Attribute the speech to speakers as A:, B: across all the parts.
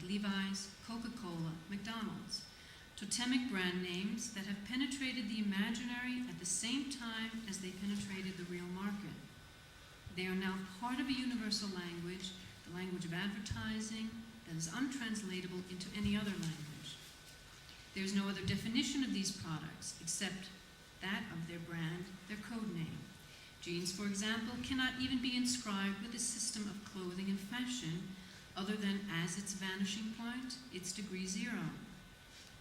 A: Levi's, Coca-Cola, McDonald's, totemic brand names that have penetrated the imaginary at the same time as they penetrated the real market. They are now part of a universal language, the language of advertising, that is untranslatable into any other language. There is no other definition of these products except that of their brand, their code name. Jeans, for example, cannot even be inscribed with a system of clothing and fashion other than as its vanishing point, its degree zero.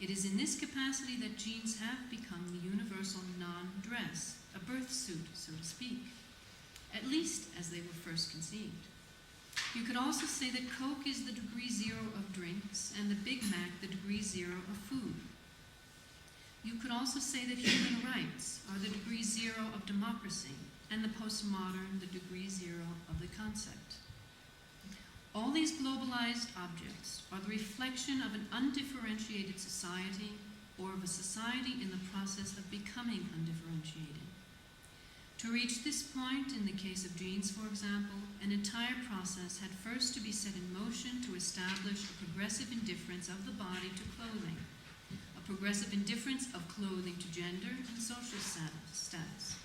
A: It is in this capacity that jeans have become the universal non-dress, a birth suit, so to speak, at least as they were first conceived. You could also say that Coke is the degree zero of drinks and the Big Mac the degree zero of food. You could also say that human rights are the degree zero of democracy and the postmodern the degree zero of the concept. All these globalized objects are the reflection of an undifferentiated society or of a society in the process of becoming undifferentiated. To reach this point, in the case of jeans, for example, an entire process had first to be set in motion to establish a progressive indifference of the body to clothing, a progressive indifference of clothing to gender and social status.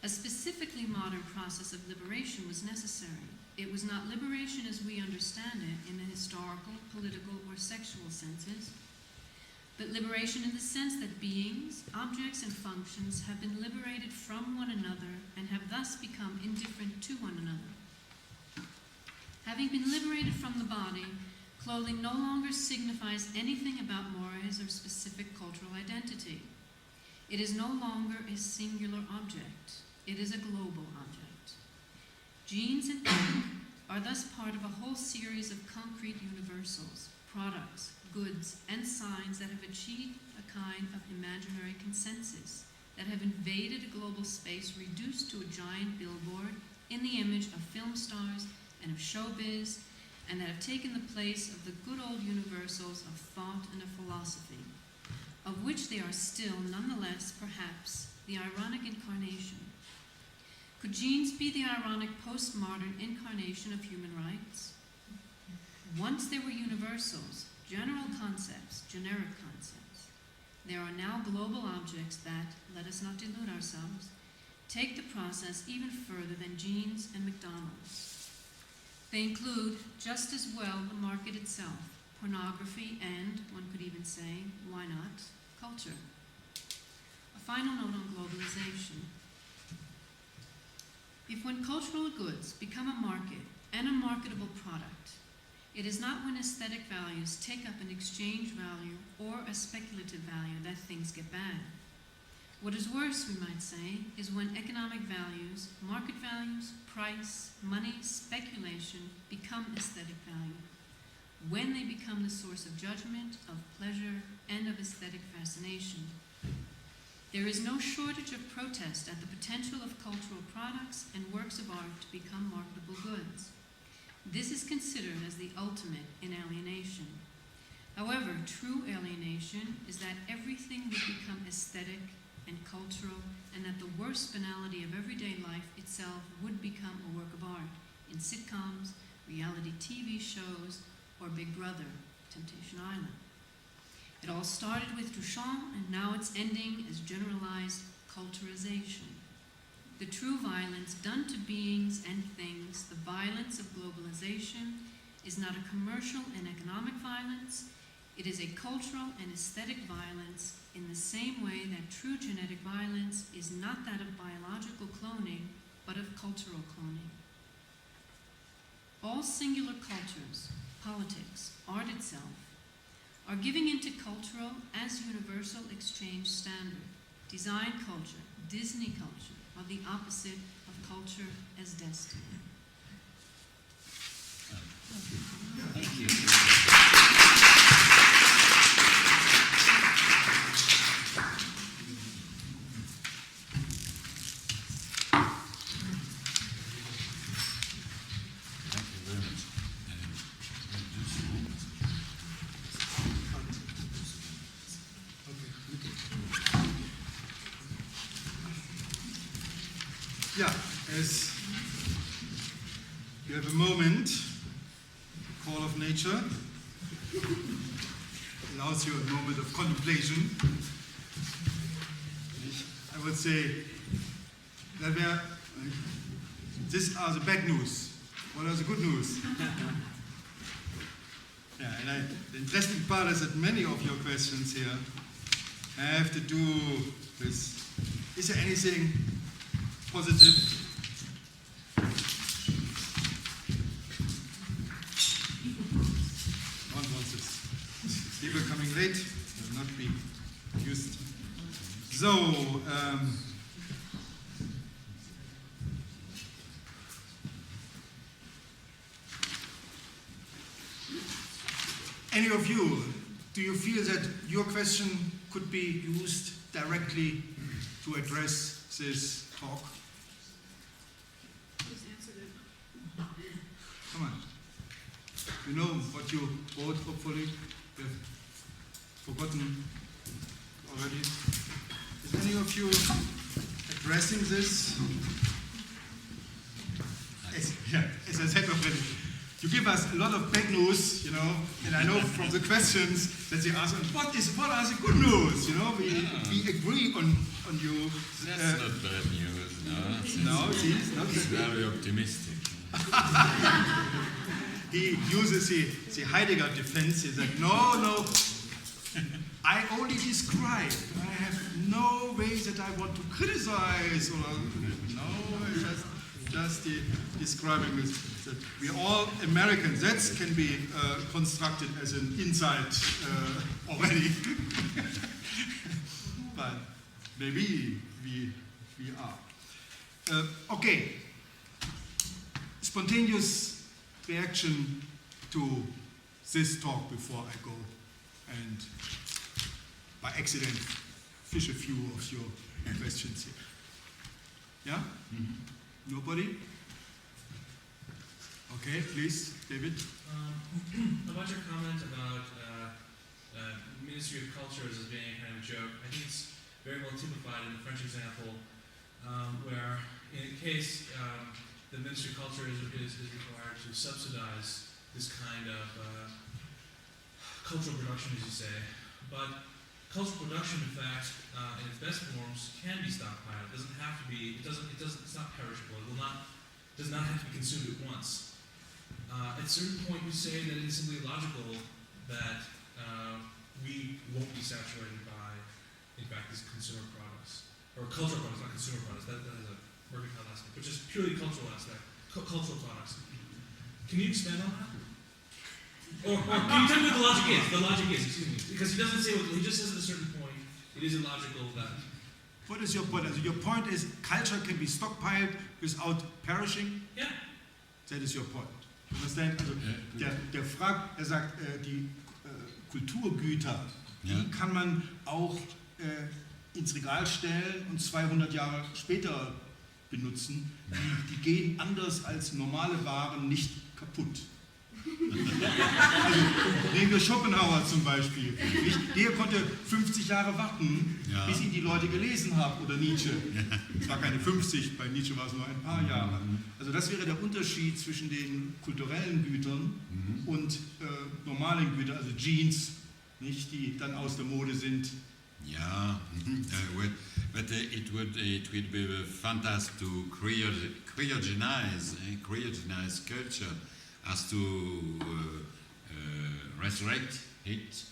A: A specifically modern process of liberation was necessary. It was not liberation as we understand it in the historical, political, or sexual senses, but liberation in the sense that beings, objects, and functions have been liberated from one another and have thus become indifferent to one another. Having been liberated from the body, clothing no longer signifies anything about mores or specific cultural identity. It is no longer a singular object. It is a global object. Jeans and ink are thus part of a whole series of concrete universals, products, goods, and signs that have achieved a kind of imaginary consensus, that have invaded a global space reduced to a giant billboard in the image of film stars and of showbiz, and that have taken the place of the good old universals of thought and of philosophy, of which they are still, nonetheless, perhaps, the ironic incarnation. Could jeans be the ironic postmodern incarnation of human rights? Once there were universals, general concepts, generic concepts. There are now global objects that, let us not delude ourselves, take the process even further than jeans and McDonald's. They include, just as well, the market itself, pornography, and, one could even say, why not, culture. A final note on globalization. If when cultural goods become a market and a marketable product, it is not when aesthetic values take up an exchange value or a speculative value that things get bad. What is worse, we might say, is when economic values, market values, price, money, speculation become aesthetic value, when they become the source of judgment, of pleasure, and of aesthetic fascination. There is no shortage of protest at the potential of cultural products and works of art to become marketable goods. This is considered as the ultimate in alienation. However, true alienation is that everything would become aesthetic and cultural, and that the worst banality of everyday life itself would become a work of art in sitcoms, reality TV shows, or Big Brother, Temptation Island. It all started with Duchamp, and now it's ending as generalized culturization. The true violence done to beings and things, the violence of globalization, is not a commercial and economic violence. It is a cultural and aesthetic violence in the same way that true genetic violence is not that of biological cloning, but of cultural cloning. All singular cultures, politics, art itself, are giving into cultural as universal exchange standard. Design culture, Disney culture, are the opposite of culture as destiny.
B: Thank you.
C: Yeah, as you have a moment, call of nature, allows you a moment of contemplation. I would say that these are the bad news. What are the good news? Yeah, and the interesting part is that many of your questions here have to do with, is there anything positive? One wants this. People coming late will not be used. So, any of you, do you feel that your question could be used directly to address this talk?
A: Please answer it.
C: Come on. You know what you wrote, hopefully. You have forgotten already. Is any of you addressing this? As I said already, you give us a lot of bad news, you know, and I know from the questions that they ask, what are the good news? You know, we agree on you.
B: That's not bad news, no.
C: No, it's not.
B: It's very optimistic.
C: He uses the Heidegger defense. He said, no, I only describe. I have no way that I want to criticize or just describing this. That we're all Americans. That can be constructed as an insight already. But maybe we are. Okay. Spontaneous reaction to this talk before I go and by accident fish a few of your questions here. Yeah? Mm-hmm. Nobody? Okay, please, David.
D: About your comment about Ministry of Cultures as being kind of a joke, I think it's very well typified in the French example, where in a case the Ministry of Culture is required to subsidize this kind of cultural production, as you say. But cultural production, in fact, in its best forms, can be stockpiled. It doesn't have to be. It's not perishable. Does not have to be consumed at once. At a certain point, you say that it is simply illogical that we won't be saturated by, in fact, these consumer products or cultural products, not consumer products. That is a mercantile aspect, which is purely cultural aspect. Cultural products. Can you expand on that? Or can you tell me what the logic is? The logic is, excuse me, because he doesn't say what he just says at a certain point. It is illogical that.
C: What is your point? Also, your point is culture can be stockpiled without perishing?
D: Yeah.
C: That is your point. You understand? Also, der fragt, sagt, die Kulturgüter, die kann man auch ins Regal stellen und 200 Jahre später benutzen. Die gehen anders als normale Waren nicht kaputt. Also, nehmen wir Schopenhauer zum Beispiel. Der konnte 50 Jahre warten, bis ihn die Leute gelesen haben, oder Nietzsche. Es war keine 50, bei Nietzsche war es nur ein paar Jahre. Also das wäre der Unterschied zwischen den kulturellen Gütern und normalen Gütern, also Jeans, nicht, die dann aus der Mode sind.
B: Yeah, but it would be fantastic to cryogenize culture as to resurrect it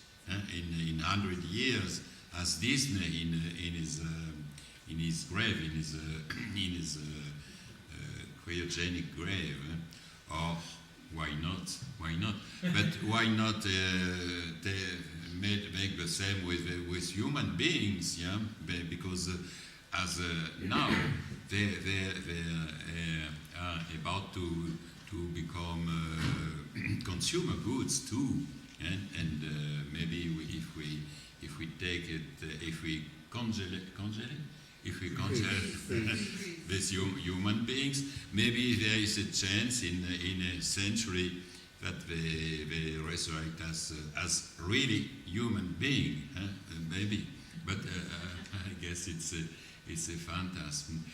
B: in 100 years, as Disney in his grave, in his cryogenic grave, or why not? But why not make the same with human beings? Yeah, because as now they are about to become consumer goods too, and maybe if we take it, if we congel these human beings, maybe there is a chance in a century that they resurrect as really human being, maybe. But I guess it's a phantasm.